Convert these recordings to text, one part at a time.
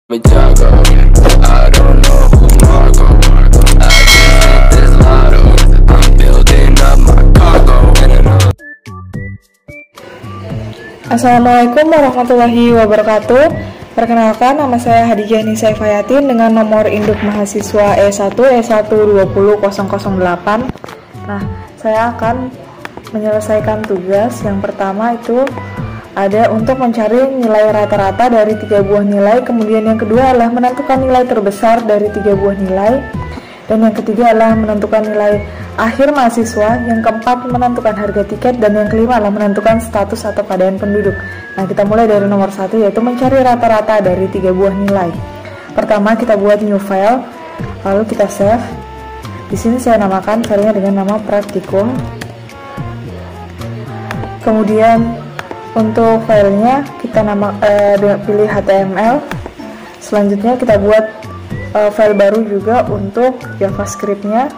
Me Jago, I don't know who's Marco. I just hit this lotto. I'm building up my cargo. Assalamualaikum warahmatullahi wabarakatuh. Perkenalkan, nama saya Hadijah Nisa Fayatin dengan nomor induk mahasiswa E1 E1200008. Nah, saya akan menyelesaikan tugas. Yang pertama itu ada untuk mencari nilai rata-rata dari 3 buah nilai. Kemudian yang kedua adalah menentukan nilai terbesar dari 3 buah nilai. Dan yang ketiga adalah menentukan nilai akhir mahasiswa. Yang keempat menentukan harga tiket. Dan yang kelima adalah menentukan status atau keadaan penduduk. Nah, kita mulai dari nomor 1, yaitu mencari rata-rata dari 3 buah nilai. Pertama, kita buat new file, lalu kita save. Di sini saya namakan filenya dengan nama praktikum. Kemudian untuk filenya kita pilih HTML. Selanjutnya kita buat file baru juga untuk JavaScript-nya.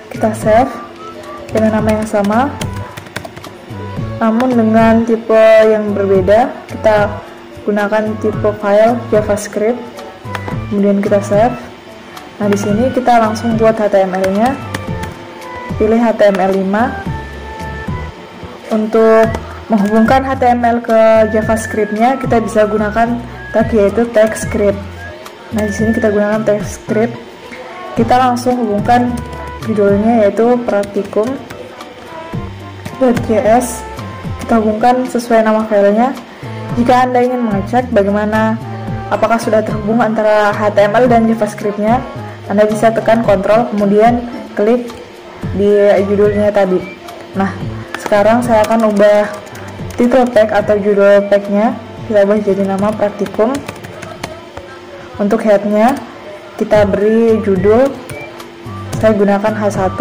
Kita save dengan nama yang sama, namun dengan tipe yang berbeda. Kita gunakan tipe file JavaScript. Kemudian kita save. Nah, di sini kita langsung buat HTML-nya. Pilih HTML5. Untuk menghubungkan HTML ke JavaScript-nya, kita bisa gunakan tag, yaitu TypeScript. Nah, di sini kita gunakan TypeScript. Kita langsung hubungkan judulnya, yaitu praktikum.js. Kita hubungkan sesuai nama filenya. Jika Anda ingin mengecek bagaimana apakah sudah terhubung antara HTML dan JavaScript-nya, Anda bisa tekan Ctrl, kemudian klik di judulnya tadi. Nah, sekarang saya akan ubah title tag atau judul tagnya, kita ubah jadi nama praktikum. Untuk headnya kita beri judul, saya gunakan H1,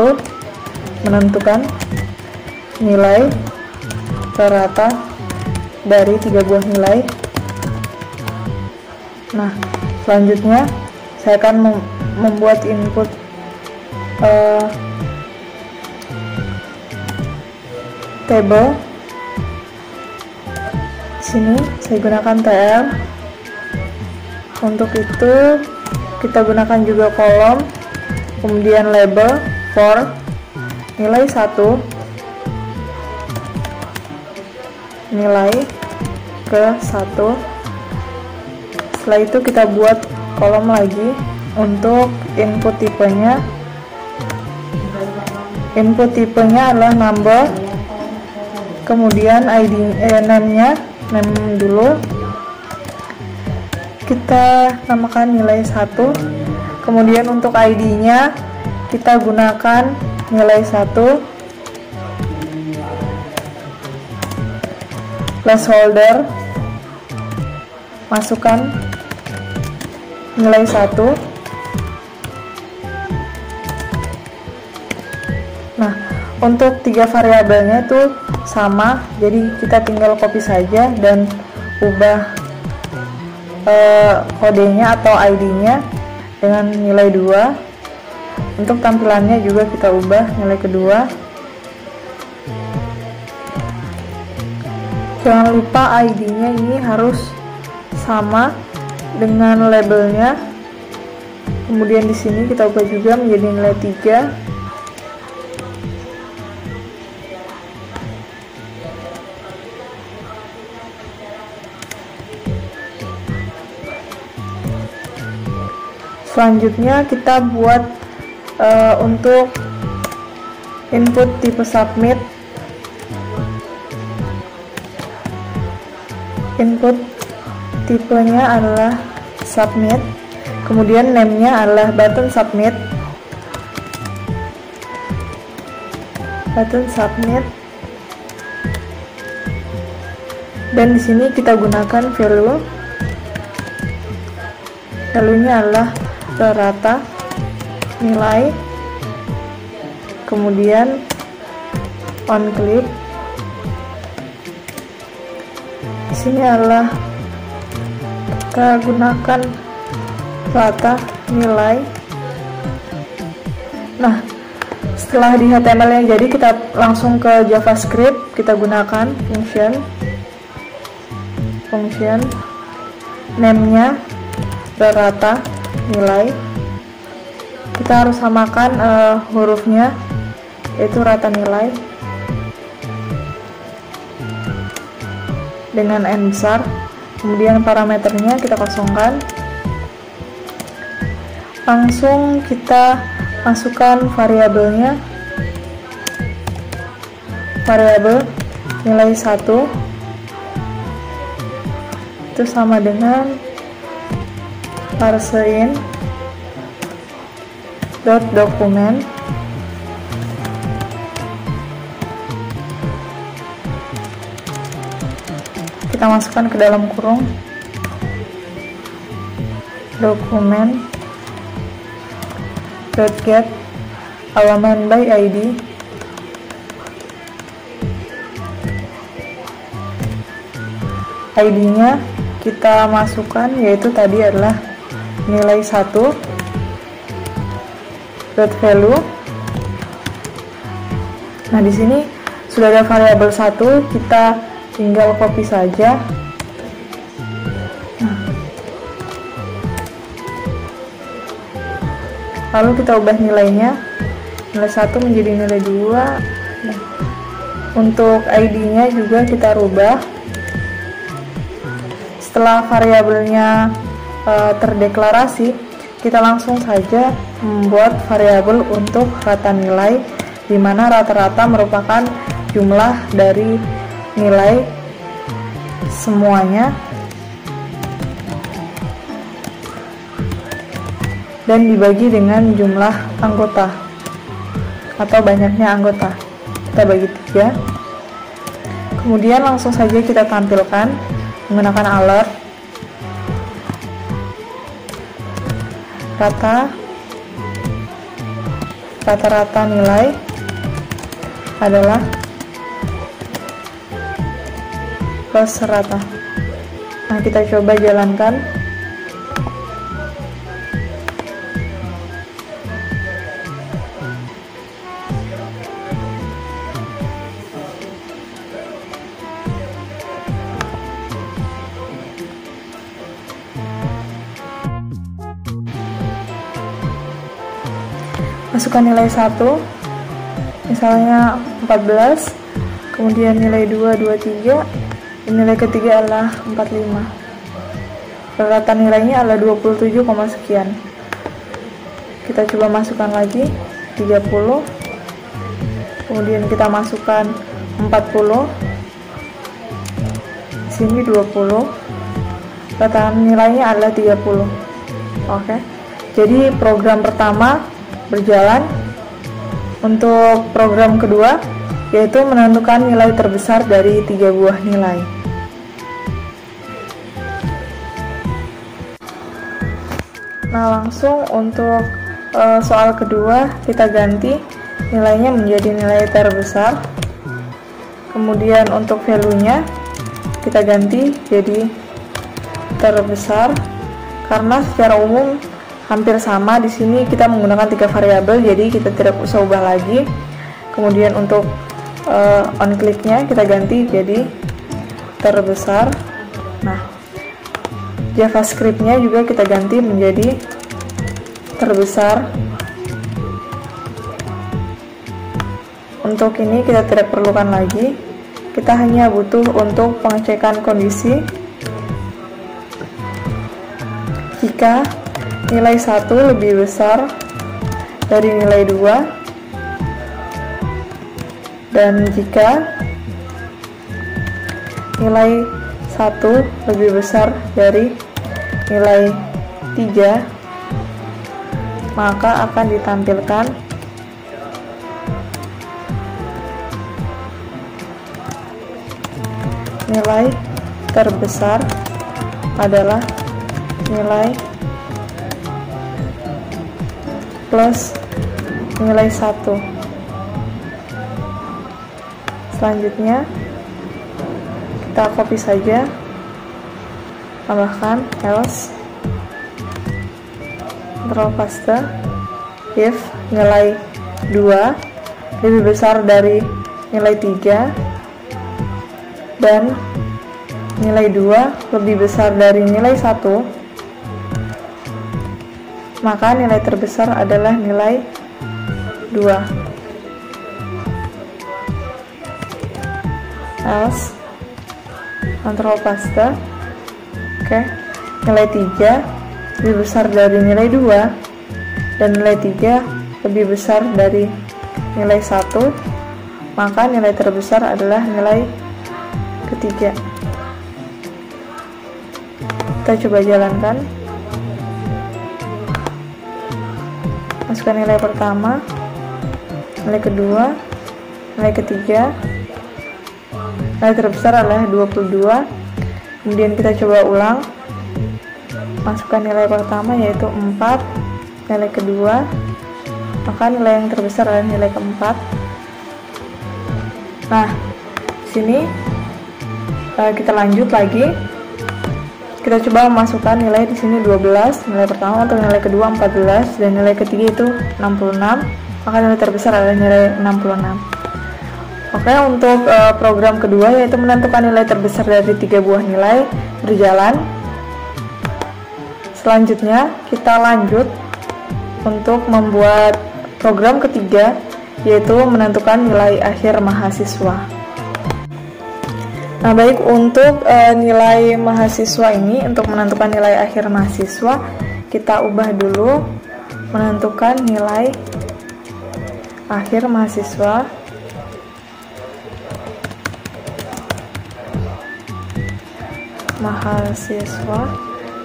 menentukan nilai rata dari 3 buah nilai. Nah, selanjutnya saya akan membuat input table. Sini saya gunakan tl. Untuk itu kita gunakan juga kolom, kemudian label for nilai 1, nilai ke 1. Setelah itu kita buat kolom lagi untuk input tipenya. Input tipenya adalah number. Kemudian name-nya, name dulu. Kita namakan nilai 1. Kemudian untuk ID-nya kita gunakan nilai 1. Placeholder, masukkan nilai 1. Nah, untuk 3 variabelnya itu sama, jadi kita tinggal copy saja dan ubah kodenya atau ID-nya dengan nilai 2. Untuk tampilannya juga kita ubah nilai kedua. Jangan lupa ID-nya ini harus sama dengan labelnya. Kemudian di sini kita ubah juga menjadi nilai 3. Selanjutnya kita buat untuk input tipe submit. Input tipenya adalah submit. Kemudian name-nya adalah button submit. Button submit. Dan di sini kita gunakan value. Value-nya adalah rata nilai, kemudian on click. Di sini adalah kita gunakan rata nilai. Nah, setelah di HTML yang jadi, kita langsung ke JavaScript. Kita gunakan function function, name-nya rata nilai. Kita harus samakan hurufnya, yaitu rata nilai dengan n besar. Kemudian parameternya kita kosongkan. Langsung kita masukkan variabelnya, variabel nilai 1 itu sama dengan parseInt .document kita masukkan ke dalam kurung dokumen .get elemen by ID. ID-nya kita masukkan, yaitu tadi adalah nilai 1 .value. Nah, di sini sudah ada variabel 1, kita tinggal copy saja. Lalu kita ubah nilainya, nilai 1 menjadi nilai 2. Nah, untuk ID-nya juga kita rubah. Setelah variabelnya terdeklarasi, kita langsung saja membuat variabel untuk rata nilai, di mana rata-rata merupakan jumlah dari nilai semuanya dan dibagi dengan jumlah anggota atau banyaknya anggota. Kita bagi 3. Kemudian langsung saja kita tampilkan menggunakan alert rata-rata nilai adalah plus rata. Nah, kita coba jalankan. Masukkan nilai 1, misalnya 14, kemudian nilai 2, 23, dan nilai ketiga adalah 45. Rata nilainya adalah 27, sekian. Kita coba masukkan lagi 30, kemudian kita masukkan 40, di sini 20, rata nilainya adalah 30. Oke, jadi program pertama berjalan. Untuk program kedua, yaitu menentukan nilai terbesar dari 3 buah nilai. Nah, langsung untuk soal kedua kita ganti nilainya menjadi nilai terbesar. Kemudian untuk value-nya kita ganti jadi terbesar, karena secara umum hampir sama. Di sini kita menggunakan 3 variabel, jadi kita tidak usah ubah lagi. Kemudian untuk on click-nya kita ganti jadi terbesar. Nah, JavaScript-nya juga kita ganti menjadi terbesar. Untuk ini kita tidak perlukan lagi, kita hanya butuh untuk pengecekan kondisi. Jika nilai 1 lebih besar dari nilai 2, dan jika nilai 1 lebih besar dari nilai 3, maka akan ditampilkan nilai terbesar adalah nilai plus nilai 1. Selanjutnya kita copy saja, tambahkan else, Ctrl paste, if nilai 2 lebih besar dari nilai 3 dan nilai 2 lebih besar dari nilai 1, maka nilai terbesar adalah nilai 2. Else, kontrol paste. Oke, nilai 3 lebih besar dari nilai 2 dan nilai 3 lebih besar dari nilai 1, maka nilai terbesar adalah nilai ketiga. Kita coba jalankan. Masukkan nilai pertama, nilai kedua, nilai ketiga. Nilai terbesar adalah 22. Kemudian kita coba ulang. Masukkan nilai pertama yaitu 4, nilai kedua, maka nilai yang terbesar adalah nilai keempat. Nah, sini kita lanjut lagi. Kita coba memasukkan nilai di sini 12, nilai pertama, untuk nilai kedua 14 dan nilai ketiga itu 66, maka nilai terbesar adalah nilai 66. Oke, untuk program kedua yaitu menentukan nilai terbesar dari 3 buah nilai berjalan. Selanjutnya kita lanjut untuk membuat program ketiga yaitu menentukan nilai akhir mahasiswa. Nah, baik, untuk nilai mahasiswa ini, untuk menentukan nilai akhir mahasiswa, kita ubah dulu menentukan nilai akhir mahasiswa.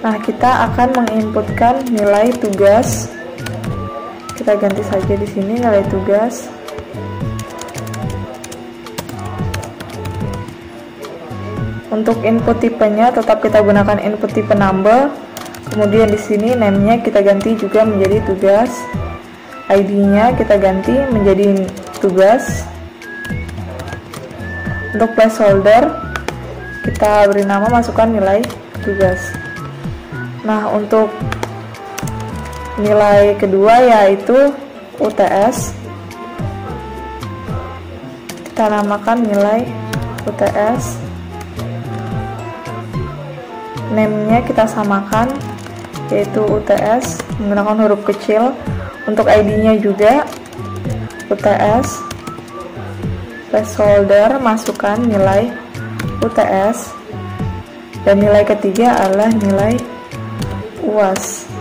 Nah, kita akan menginputkan nilai tugas. Kita ganti saja di sini nilai tugas. Untuk input tipenya tetap kita gunakan input tipe number. Kemudian di sini name-nya kita ganti juga menjadi tugas. ID-nya kita ganti menjadi tugas. Untuk placeholder kita beri nama, masukkan nilai tugas. Nah, untuk nilai kedua yaitu UTS, kita namakan nilai UTS. Name-nya kita samakan yaitu UTS menggunakan huruf kecil. Untuk ID-nya juga UTS. Placeholder masukkan nilai UTS. Dan nilai ketiga adalah nilai UAS.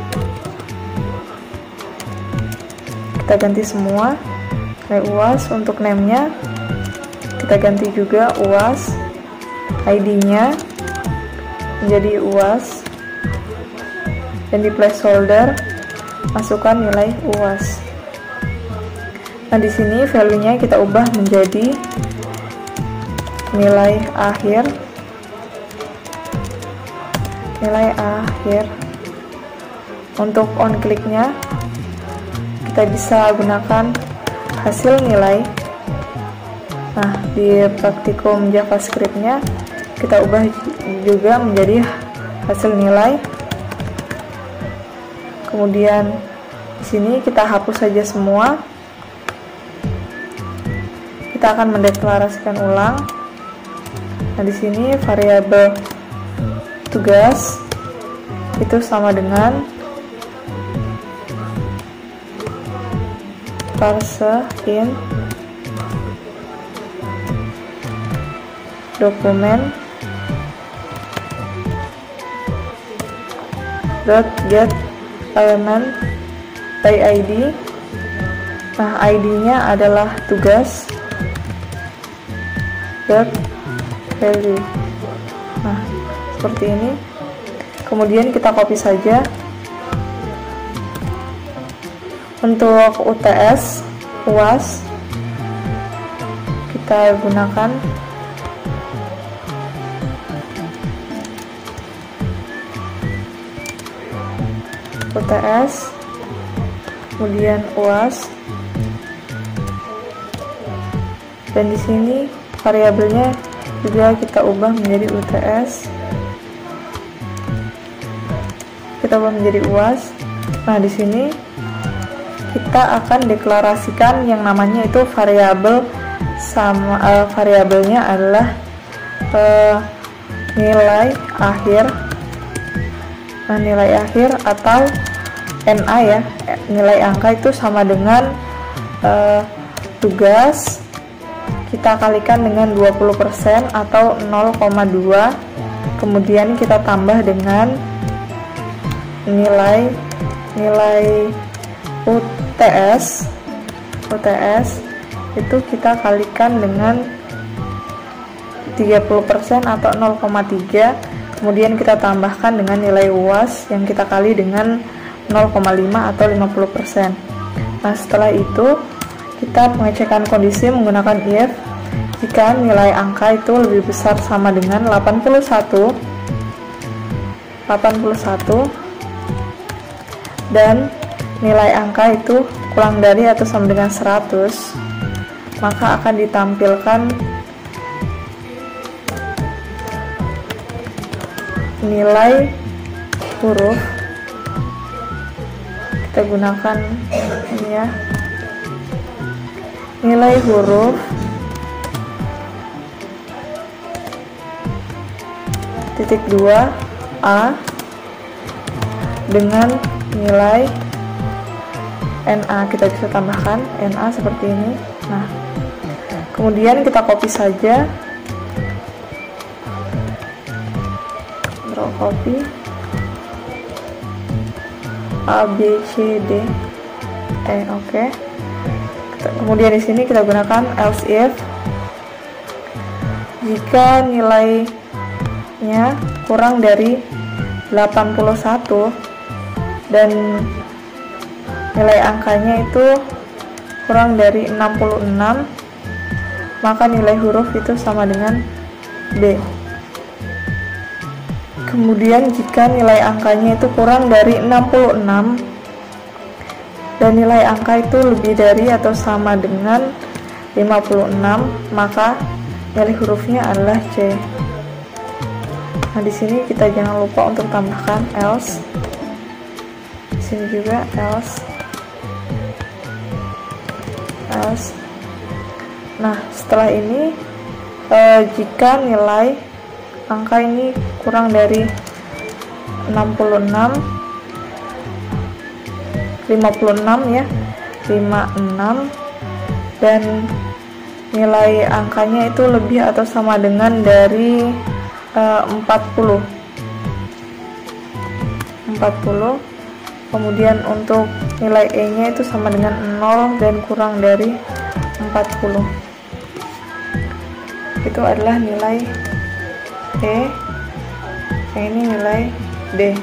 Kita ganti semua nilai UAS. Untuk name-nya kita ganti juga UAS. ID-nya menjadi UAS. Dan di placeholder masukkan nilai UAS. Nah, di sini value-nya kita ubah menjadi nilai akhir. Nilai akhir. Untuk on click-nya kita bisa gunakan hasil nilai. Nah, di praktikum JavaScript-nya kita ubah juga menjadi hasil nilai. Kemudian di sini kita hapus saja semua. Kita akan mendeklarasikan ulang. Nah, di sini variabel tugas itu sama dengan parse in dokumen .get element by ID. Nah, ID-nya adalah tugas .value. Nah, seperti ini. Kemudian kita copy saja. Untuk UTS, UAS, kita gunakan UTS, kemudian UAS, dan di sini variabelnya juga kita ubah menjadi UTS, kita ubah menjadi UAS. Nah, di sini kita akan deklarasikan yang namanya itu variabel, sama variabelnya adalah nilai akhir. Nah, nilai akhir atau NA ya, nilai angka itu sama dengan tugas kita kalikan dengan 20% atau 0,2, kemudian kita tambah dengan nilai UTS itu kita kalikan dengan 30% atau 0,3, kemudian kita tambahkan dengan nilai UAS yang kita kali dengan 0,5 atau 50%. Nah, setelah itu kita pengecekan kondisi menggunakan if jika nilai angka itu lebih besar sama dengan 81 dan nilai angka itu kurang dari atau sama dengan 100, maka akan ditampilkan nilai huruf. Kita gunakan ini ya, nilai huruf titik 2A dengan nilai NA. Kita bisa tambahkan NA seperti ini. Nah, kemudian kita copy saja, Ctrl copy A, B, C, D, E. Oke. Kemudian di sini kita gunakan else if jika nilainya kurang dari 81 dan nilai angkanya itu kurang dari 66, maka nilai huruf itu sama dengan B. Kemudian jika nilai angkanya itu kurang dari 66 dan nilai angka itu lebih dari atau sama dengan 56, maka nilai hurufnya adalah C. Nah, di sini kita jangan lupa untuk tambahkan else. Di sini juga else. Nah, setelah ini jika nilai angka ini kurang dari 56 ya, 56 dan nilai angkanya itu lebih atau sama dengan dari 40. Kemudian untuk nilai E nya itu sama dengan 0 dan kurang dari 40. Itu adalah nilai E. Yang ini nilai D.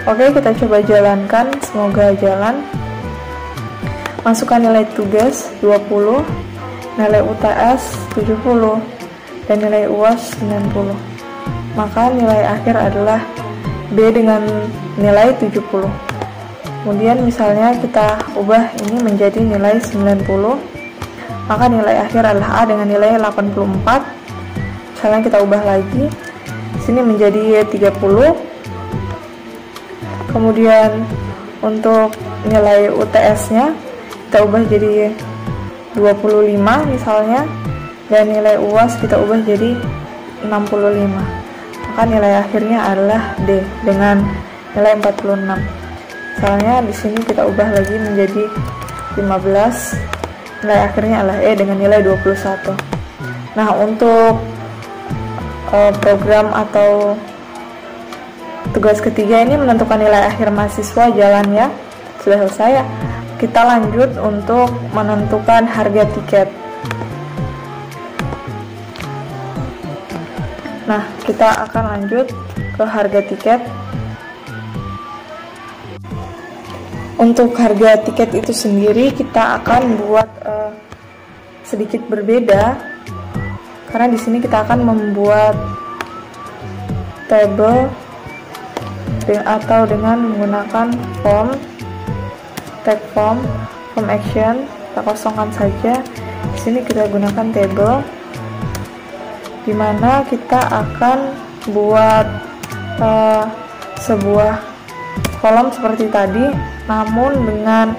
Oke, kita coba jalankan, semoga jalan. Masukkan nilai tugas 20, nilai UTS 70 dan nilai UAS 90. Maka nilai akhir adalah B dengan nilai 70. Kemudian misalnya kita ubah ini menjadi nilai 90, maka nilai akhir adalah A dengan nilai 84. Misalnya kita ubah lagi, sini menjadi 30. Kemudian untuk nilai UTS-nya kita ubah jadi 25 misalnya, dan nilai UAS kita ubah jadi 65. Maka nilai akhirnya adalah D dengan nilai 46. Misalnya di sini kita ubah lagi menjadi 15. Nilai akhirnya adalah E dengan nilai 21. Nah, untuk program atau tugas ketiga ini menentukan nilai akhir mahasiswa jalan ya. Sudah selesai. Kita lanjut untuk menentukan harga tiket. Nah, kita akan lanjut ke harga tiket. Untuk harga tiket itu sendiri kita akan buat sedikit berbeda, karena di sini kita akan membuat table atau dengan menggunakan form, tag form action. Kita kosongkan saja. Di sini kita gunakan table, di mana kita akan buat sebuah kolom seperti tadi, namun dengan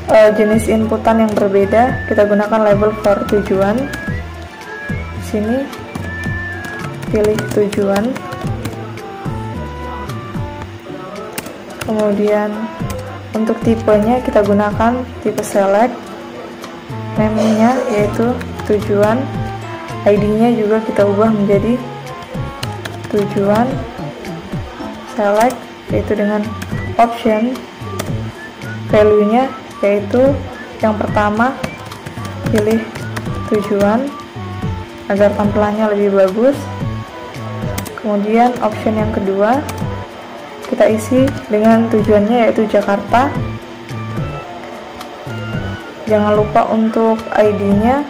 jenis inputan yang berbeda. Kita gunakan label for tujuan. Di sini pilih tujuan, kemudian untuk tipenya kita gunakan tipe select, name-nya yaitu tujuan, ID-nya juga kita ubah menjadi tujuan, select yaitu dengan option, value-nya yaitu yang pertama pilih tujuan agar tampilannya lebih bagus, kemudian option yang kedua kita isi dengan tujuannya yaitu Jakarta. Jangan lupa untuk ID-nya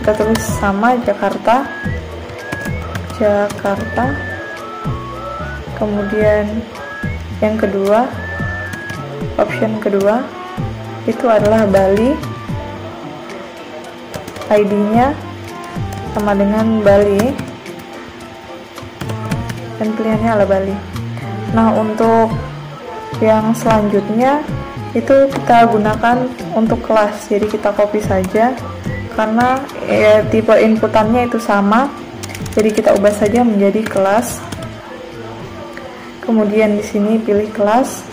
kita tulis sama Jakarta. Kemudian yang kedua, option kedua itu adalah Bali, ID-nya sama dengan Bali dan pilihannya adalah Bali. Nah, untuk yang selanjutnya itu kita gunakan untuk kelas, jadi kita copy saja karena tipe inputannya itu sama, jadi kita ubah saja menjadi kelas. Kemudian di sini pilih kelas,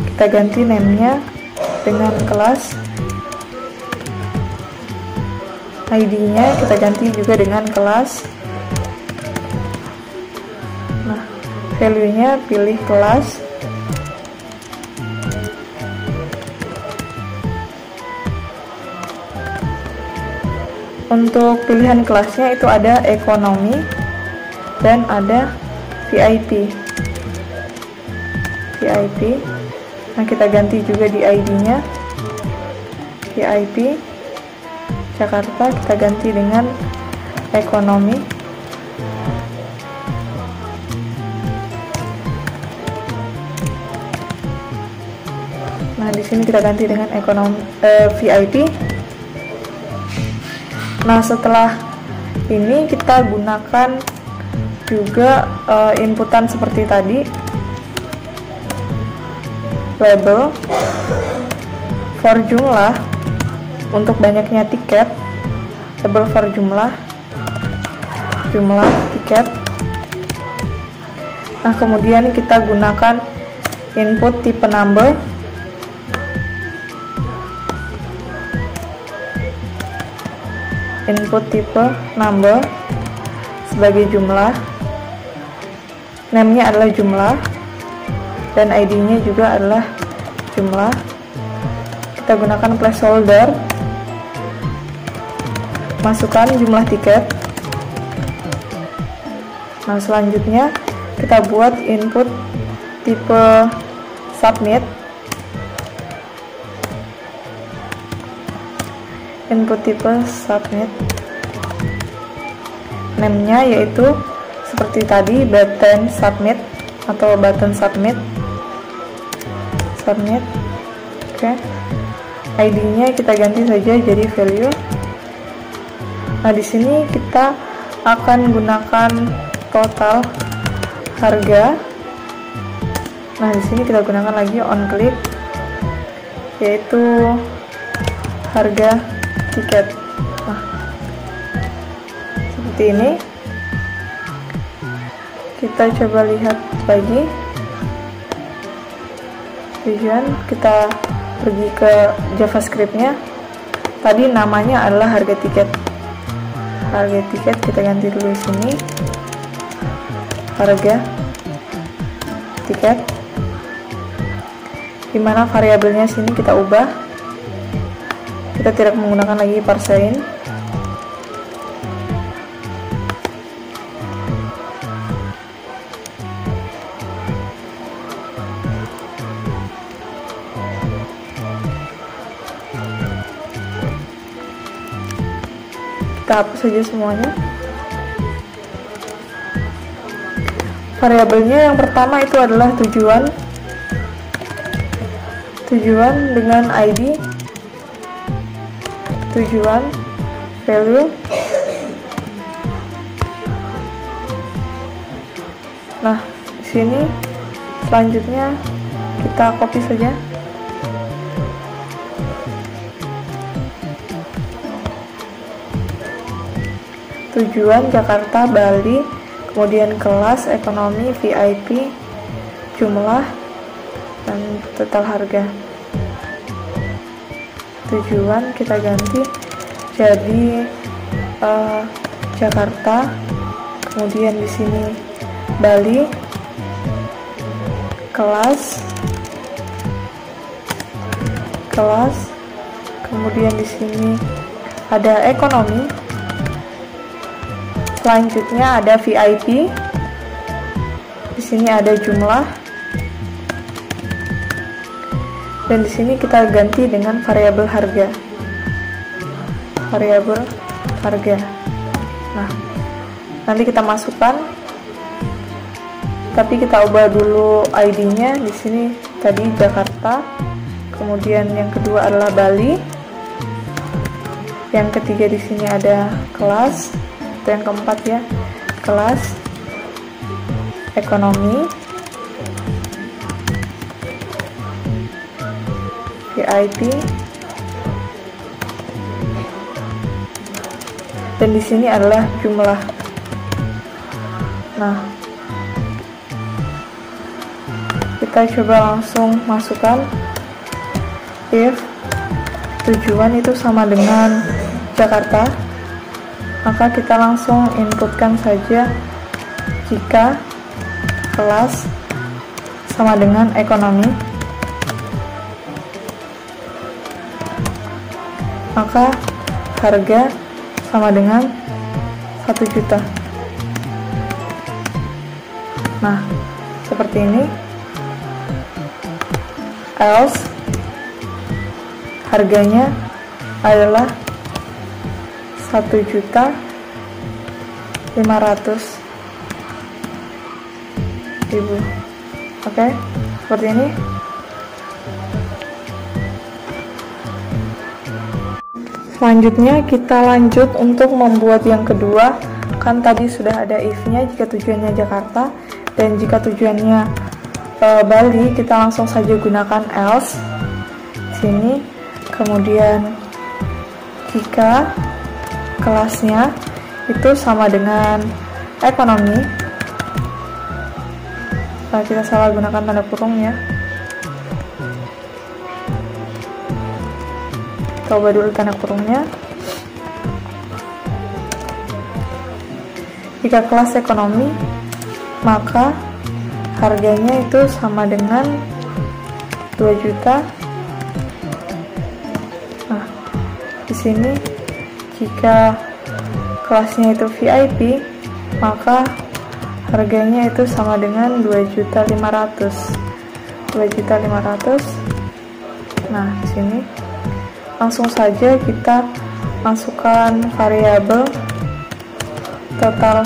kita ganti name-nya dengan kelas, ID-nya kita ganti juga dengan kelas. Nah, value-nya pilih kelas, untuk pilihan kelasnya itu ada ekonomi dan ada VIP. Nah, kita ganti juga di ID-nya VIP Jakarta, kita ganti dengan ekonomi. Nah, di sini kita ganti dengan ekonomi VIP. Nah, setelah ini kita gunakan juga inputan seperti tadi, label for jumlah untuk banyaknya tiket, label for jumlah tiket. Nah, kemudian kita gunakan input tipe number, sebagai jumlah, name-nya adalah jumlah dan ID-nya juga adalah jumlah. Kita gunakan placeholder, masukkan jumlah tiket. Nah, selanjutnya kita buat input tipe submit, name-nya yaitu seperti tadi button submit atau button submit. Oke. ID-nya kita ganti saja jadi value. Nah, di sini kita akan gunakan total harga. Nah, di sini kita gunakan lagi on click, yaitu harga tiket. Nah, seperti ini. Kita coba lihat lagi. Tujuan, kita pergi ke JavaScript-nya. Tadi namanya adalah harga tiket. Kita ganti dulu sini. Harga tiket. Dimana variabelnya sini kita ubah. Kita tidak menggunakan lagi parsein. Kita hapus saja semuanya. Variabelnya yang pertama itu adalah tujuan dengan ID, tujuan, value. Nah, di sini selanjutnya kita copy saja. tujuan Jakarta, Bali, kemudian kelas ekonomi, VIP, jumlah, dan total harga. Tujuan kita ganti jadi Jakarta, kemudian di sini Bali, kelas, kemudian di sini ada ekonomi, selanjutnya ada VIP, di sini ada jumlah, dan di sini kita ganti dengan variabel harga. Nah, nanti kita masukkan, tapi kita ubah dulu ID-nya. Di sini tadi Jakarta, kemudian yang kedua adalah Bali, yang ketiga di sini ada kelas, atau yang keempat ya, kelas ekonomi, VIP, dan di sini adalah jumlah. Nah, kita coba langsung masukkan if tujuan itu sama dengan Jakarta, maka kita langsung inputkan saja jika kelas sama dengan ekonomi, maka harga sama dengan 1 juta. Nah, seperti ini. Else harganya adalah 1.500.000. Oke, seperti ini. Selanjutnya kita lanjut untuk membuat yang kedua. Kan tadi sudah ada if-nya jika tujuannya Jakarta, dan jika tujuannya Bali, kita langsung saja gunakan else sini. Kemudian jika kelasnya itu sama dengan ekonomi, nah, kita salah gunakan tanda kurung ya. Coba dulu tanda kurungnya. Jika kelas ekonomi, maka harganya itu sama dengan 2 juta. Nah, di sini jika kelasnya itu VIP, maka harganya itu sama dengan 2.500.000. 2.500.000. Nah, di sini langsung saja kita masukkan variabel total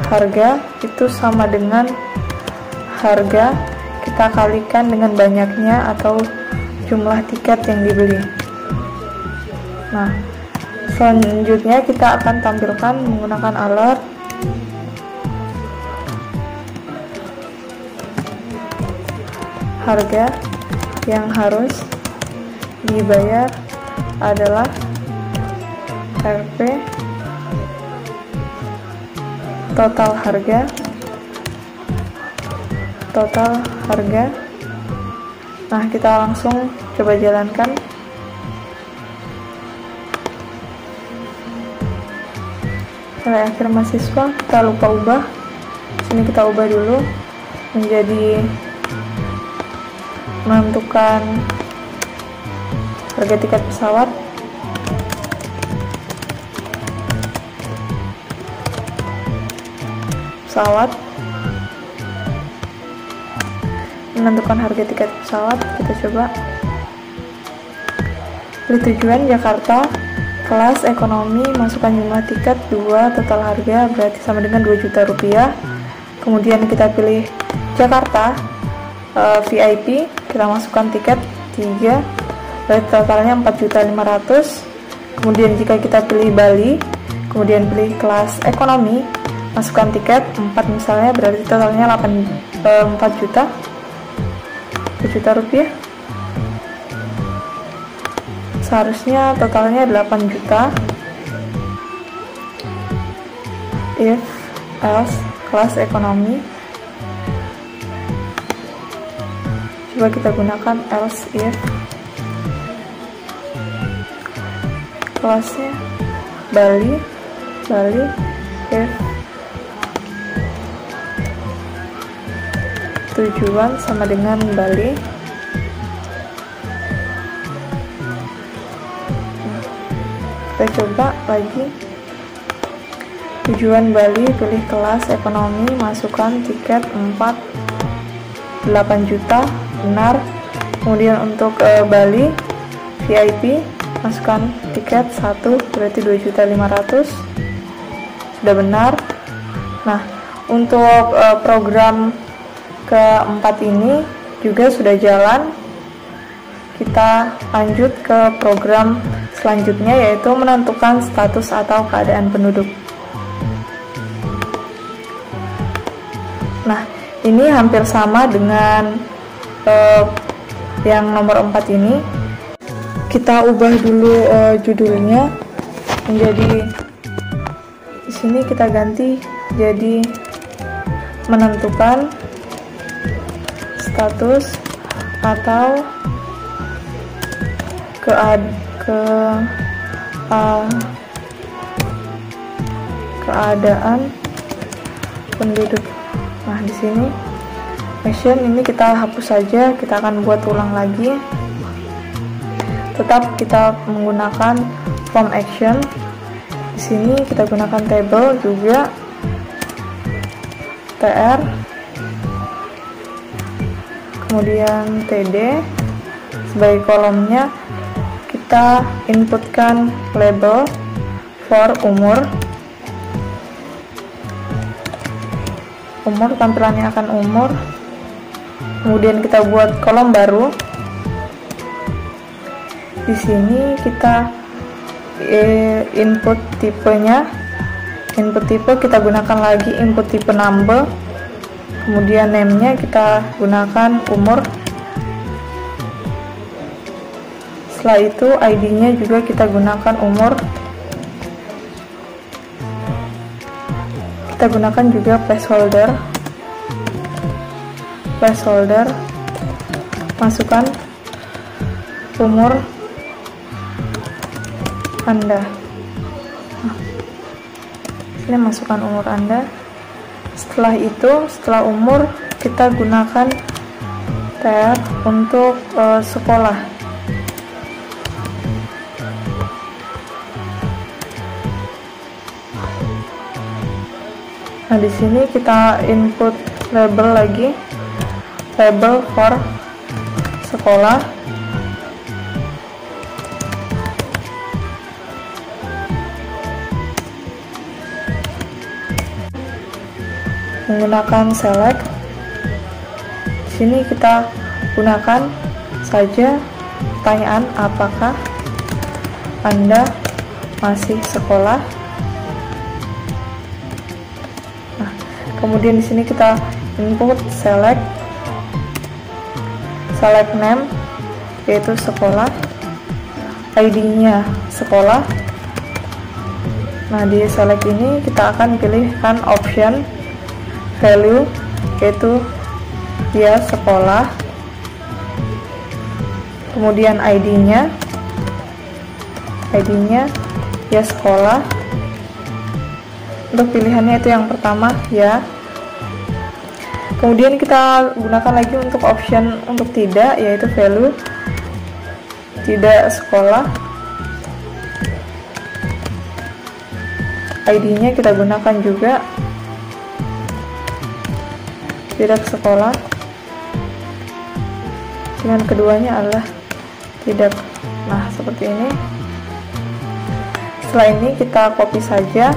harga itu sama dengan harga kita kalikan dengan banyaknya atau jumlah tiket yang dibeli. Nah, selanjutnya kita akan tampilkan menggunakan alert harga yang harus dibayar adalah RP total harga. Nah, kita langsung coba jalankan. Nilai akhir mahasiswa kita lupa ubah. Sini kita ubah dulu menjadi menentukan harga tiket pesawat. Menentukan harga tiket pesawat, kita coba pilih tujuan Jakarta, kelas ekonomi, masukkan jumlah tiket 2, total harga berarti sama dengan 2 juta rupiah. Kemudian kita pilih Jakarta, VIP, kita masukkan tiket 3, berarti totalnya 4.500.000. Kemudian jika kita pilih Bali, kemudian pilih kelas ekonomi, masukkan tiket 4 misalnya, berarti totalnya 4 juta rupiah. Seharusnya totalnya 8 juta. if else kelas ekonomi. Coba kita gunakan else if, kelasnya Bali if tujuan sama dengan Bali. Kita coba lagi, tujuan Bali, pilih kelas ekonomi, masukkan tiket 8 juta, benar. Kemudian untuk Bali VIP, masukkan tiket 1, berarti 2.500.000, sudah benar. Nah, untuk program keempat ini juga sudah jalan. Kita lanjut ke program selanjutnya, yaitu menentukan status atau keadaan penduduk. Nah, ini hampir sama dengan yang nomor 4 ini. Kita ubah dulu judulnya menjadi, di sini kita ganti jadi menentukan status atau keadaan penduduk. Nah, di sini action ini kita hapus saja, kita akan buat ulang lagi. Tetap kita menggunakan form action. Di sini kita gunakan table juga, tr, kemudian td. Sebagai kolomnya kita inputkan label for umur. Tampilannya akan umur. Kemudian kita buat kolom baru. Di sini kita input tipenya. Input tipe kita gunakan lagi input tipe number. Kemudian name-nya kita gunakan umur. Setelah itu ID-nya juga kita gunakan umur. Kita gunakan juga placeholder. Masukkan umur Anda. Ini masukkan umur Anda. Setelah itu, setelah umur, kita gunakan tr untuk sekolah. Nah, di sini kita input label lagi, label for sekolah. Menggunakan select. Di sini kita gunakan saja pertanyaan, apakah Anda masih sekolah? Nah, kemudian di sini kita input select name, yaitu sekolah, ID-nya sekolah. Nah, di select ini kita akan pilihkan option value, yaitu dia sekolah, kemudian ID-nya ya sekolah. Untuk pilihannya itu yang pertama ya. Kemudian kita gunakan lagi untuk option untuk tidak, yaitu value tidak sekolah. ID-nya kita gunakan juga tidak sekolah. Dengan keduanya adalah tidak. Nah, seperti ini. Setelah ini kita copy saja,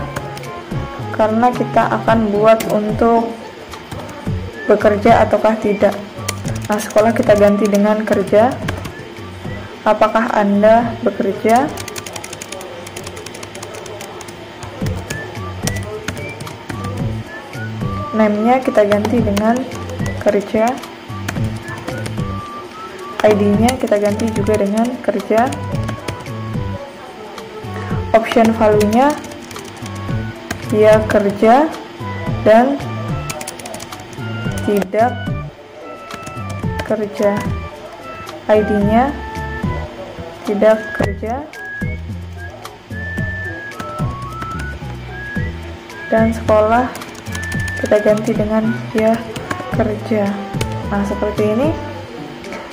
karena kita akan buat untuk bekerja ataukah tidak. Nah, sekolah kita ganti dengan kerja. Apakah Anda bekerja? Name-nya kita ganti dengan kerja. ID-nya kita ganti juga dengan kerja. Option value-nya ya kerja dan tidak kerja. ID-nya tidak kerja dan sekolah kita ganti dengan ya kerja. Nah, seperti ini.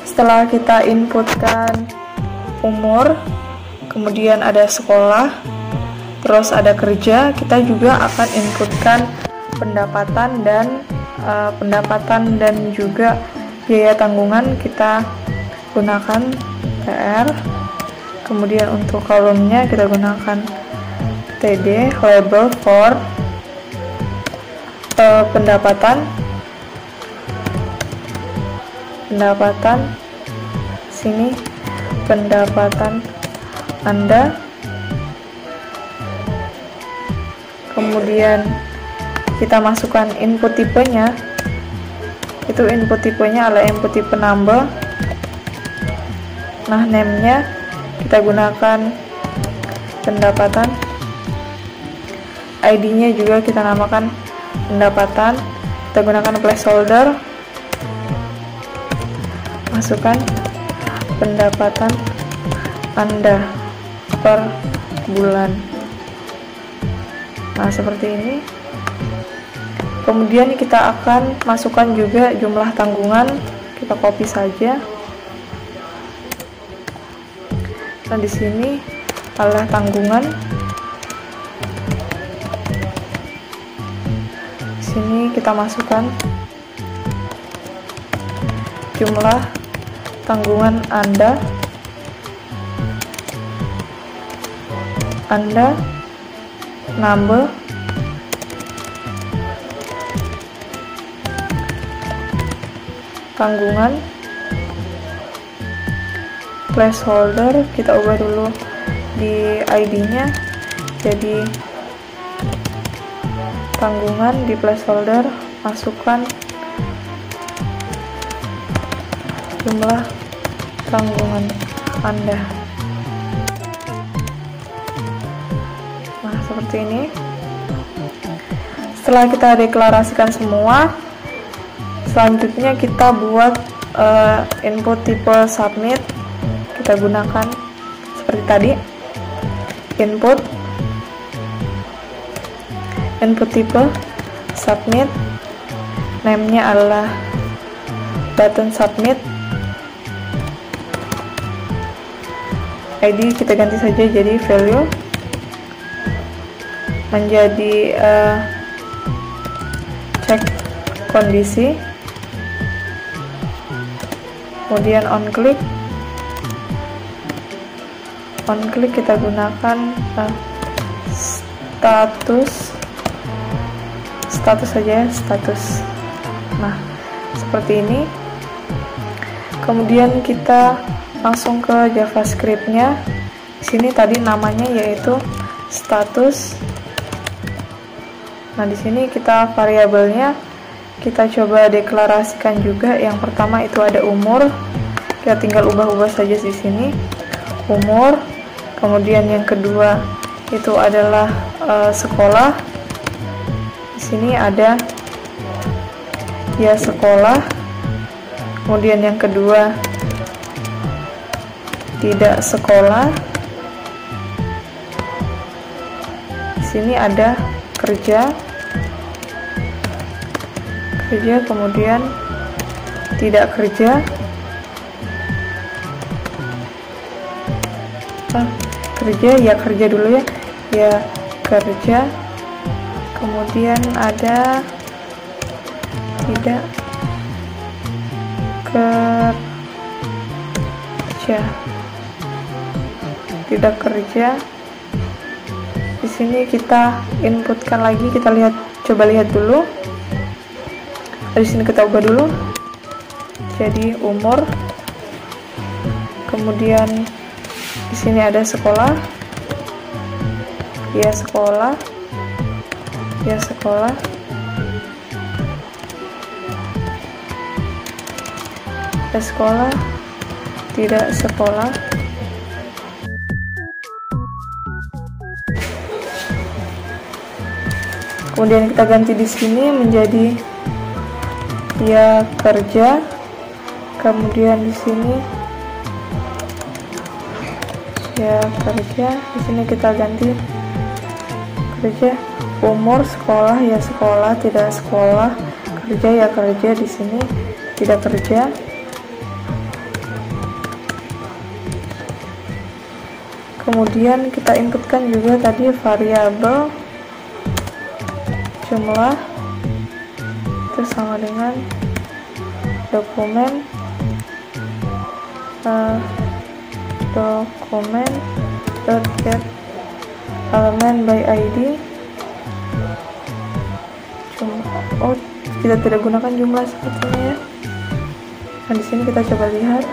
Setelah kita inputkan umur, kemudian ada sekolah, terus ada kerja, kita juga akan inputkan pendapatan dan juga biaya tanggungan. Kita gunakan TR, kemudian untuk kolomnya kita gunakan TD, label for pendapatan, sini pendapatan Anda, kemudian kita masukkan input tipenya. Itu input tipenya adalah input tipe number. Nah, name-nya kita gunakan pendapatan, ID-nya juga kita namakan pendapatan, kita gunakan placeholder, masukkan pendapatan Anda per bulan. Nah, seperti ini. Kemudian kita akan masukkan juga jumlah tanggungan, kita copy saja. Nah, di sini adalah tanggungan. Di sini kita masukkan jumlah tanggungan Anda, number, tanggungan, placeholder, kita ubah dulu di ID-nya jadi tanggungan, di placeholder masukkan jumlah tanggungan Anda. Nah, seperti ini. Setelah kita deklarasikan semua, selanjutnya kita buat input tipe submit. Kita gunakan seperti tadi, input tipe submit, name-nya adalah button submit, ID kita ganti saja jadi value, menjadi cek kondisi, kemudian on click kita gunakan status saja, status. Nah, seperti ini. Kemudian kita langsung ke JavaScript-nya. Di sini tadi namanya yaitu status. Nah, di sini kita variabelnya kita coba deklarasikan juga. Yang pertama itu ada umur. Kita tinggal ubah-ubah saja di sini. Umur. Kemudian yang kedua itu adalah sekolah. Di sini ada ya sekolah. Kemudian yang kedua tidak sekolah. Di sini ada kerja, kemudian tidak kerja. Kerja ya kerja dulu ya kerja. Kemudian ada tidak kerja. Di sini kita inputkan lagi, kita coba lihat dulu. Di sini kita ubah dulu jadi umur. Kemudian di sini ada sekolah, ya sekolah, tidak sekolah. Kemudian kita ganti di sini menjadi ya kerja. Kemudian di sini ya kerja. Di sini kita ganti kerja. Umur sekolah ya sekolah, tidak sekolah. Kerja ya kerja, di sini tidak kerja. Kemudian kita inputkan juga tadi variabel jumlah, itu sama dengan dokumen get element by ID. Oh, kita tidak gunakan jumlah sepertinya ya. Nah, di sini kita coba lihat.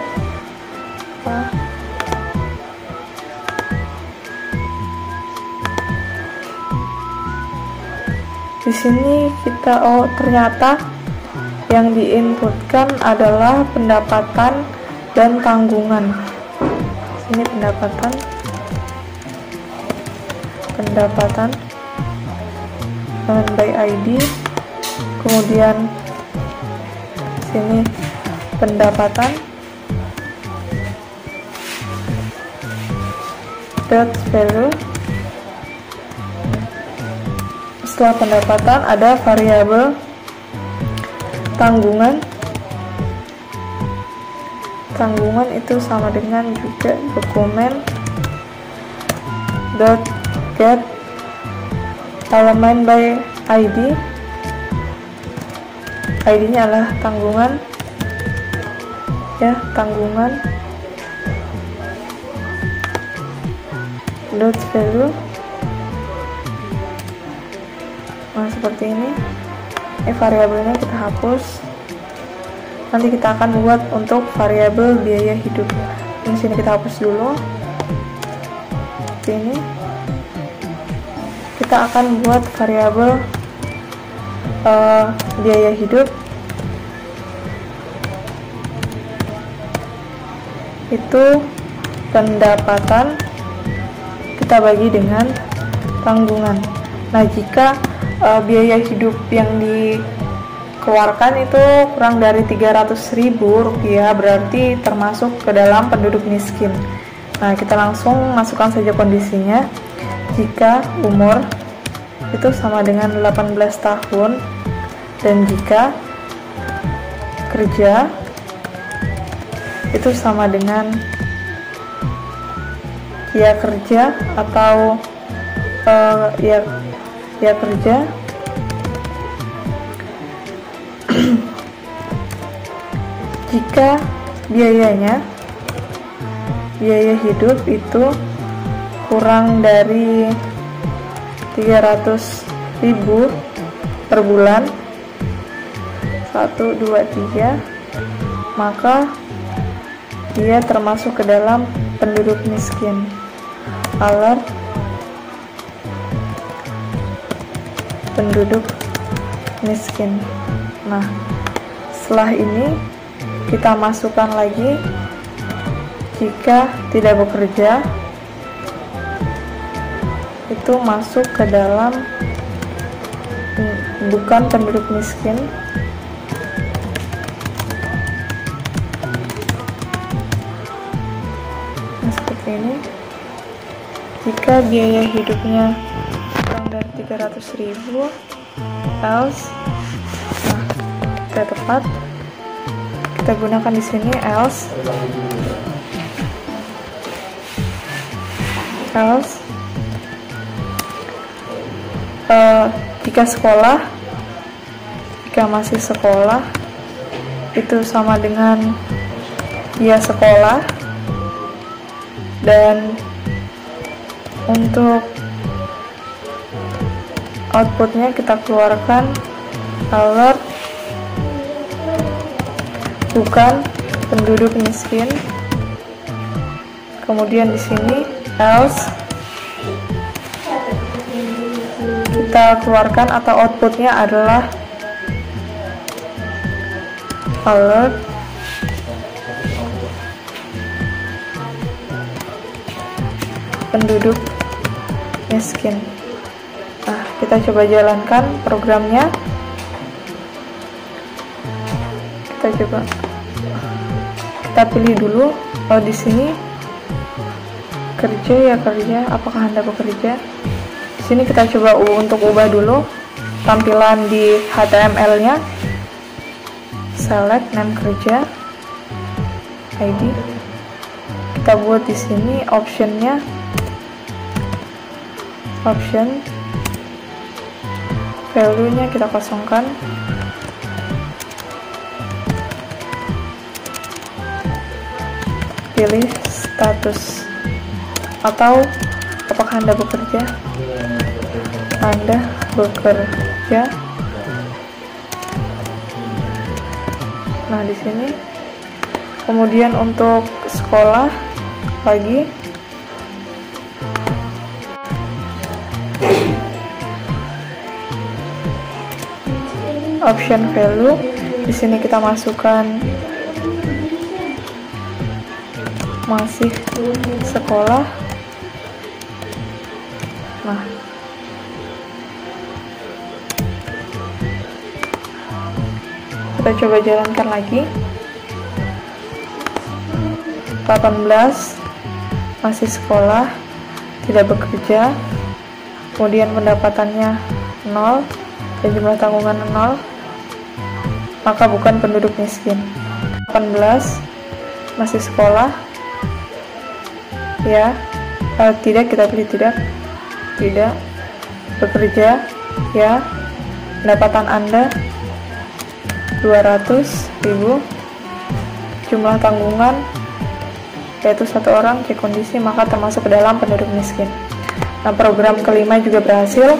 Di sini kita ternyata yang diinputkan adalah pendapatan dan tanggungan. Sini pendapatan by ID. Kemudian sini pendapatan dot value. Setelah pendapatan ada variabel tanggungan. Tanggungan itu sama dengan juga dokumen dot get element by ID. ID-nya adalah tanggungan ya, tanggungan dot value. Nah, seperti ini. Variabelnya kita hapus. Nanti kita akan buat untuk variabel biaya hidup. Di sini kita hapus dulu. Seperti ini. Kita akan buat variabel biaya hidup. Itu pendapatan kita bagi dengan tanggungan. Nah, jika biaya hidup yang dikeluarkan itu kurang dari 300.000 rupiah, berarti termasuk ke dalam penduduk miskin. Nah, kita langsung masukkan saja kondisinya. Jika umur itu sama dengan 18 tahun dan jika kerja itu sama dengan ya kerja atau ya kerja. Jika biaya hidup itu kurang dari 300.000 per bulan, 1, 2, 3, maka dia termasuk ke dalam penduduk miskin. Alert penduduk miskin. Nah, setelah ini kita masukkan lagi jika tidak bekerja itu masuk ke dalam bukan penduduk miskin. Nah, seperti ini. Jika biaya hidupnya kurang dari 300.000, else. Nah, kita tepat. Kita gunakan di sini else. Jika sekolah, jika masih sekolah itu sama dengan dia sekolah, dan untuk outputnya kita keluarkan alert bukan penduduk miskin. Kemudian di sini else kita keluarkan atau outputnya adalah alert penduduk miskin. Nah, Kita coba jalankan programnya. Kita pilih dulu. Oh, di sini kerja ya, kerja. Apakah Anda bekerja? Di sini kita coba untuk ubah dulu tampilan di HTML-nya. Select name kerja, ID. Kita buat di sini option-nya, option, value-nya kita kosongkan. Pilih status atau apakah Anda bekerja? Anda bekerja. Nah, di sini. Kemudian untuk sekolah lagi. Option value. Di sini kita masukkan masih sekolah. Nah, kita coba jalankan lagi. 18 masih sekolah, tidak bekerja, kemudian pendapatannya 0 dan jumlah tanggungan 0, maka bukan penduduk miskin. 18 masih sekolah, ya, tidak, kita pilih tidak bekerja, ya, pendapatan Anda 200.000, jumlah tanggungan yaitu 1 orang, cek kondisi, maka termasuk ke dalam penduduk miskin. Nah, program kelima juga berhasil.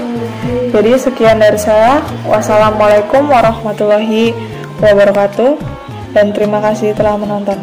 Jadi sekian dari saya. Wassalamualaikum warahmatullahi wabarakatuh, dan terima kasih telah menonton.